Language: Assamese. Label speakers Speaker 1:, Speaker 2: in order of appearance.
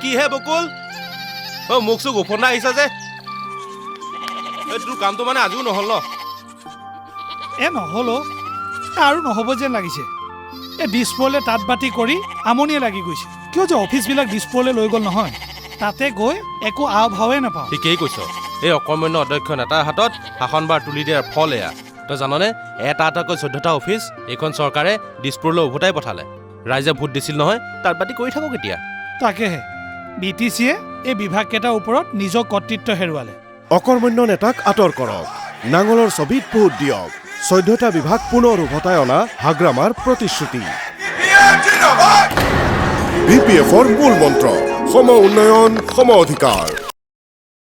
Speaker 1: কি হে বকুল মোক চোক উফন্দা আহিছা যে তোৰ কামটো মানে আজিও নহ'ল ন
Speaker 2: নহ'ল আৰু নহ'ব যেন লাগিছে দিছপুৰলৈ তাঁত বাতি কৰি আমনিয়ে লাগি গৈছে কিয় যে অফিচবিলাক দিছপুৰলৈ লৈ গ'ল নহয় তাতে গৈ একো আও ভাৱে নাপাওঁ
Speaker 1: ঠিকেই কৈছ এই অকৰ্মণ্য অধ্যক্ষ নেতাৰ হাতত শাসনবাৰ তুলি দিয়াৰ ফল এয়া তই জাননে এটা এটাকৈ 14টা অফিচ এইখন চৰকাৰে দিছপুৰলৈ উভতাই পঠালে ৰাইজে ভোট দিছিল নহয় তাঁত বাতি কৰি থাকক এতিয়া
Speaker 2: তাকেহে BTCয়ে এই বিভাগকেইটাৰ ওপৰত নিজৰ কৰ্তৃত্ব হেৰুৱালে
Speaker 3: অকৰ্মণ্য নেতাক আঁতৰ কৰক নাঙলৰ ছবিত ভোট দিয়ক 14টা বিভাগ পুনৰ উভতাই অনা হাগ্ৰামাৰ প্ৰতিশ্ৰুতি BPFৰ মূল মন্ত্ৰ সম উন্নয়ন সম অধিকাৰ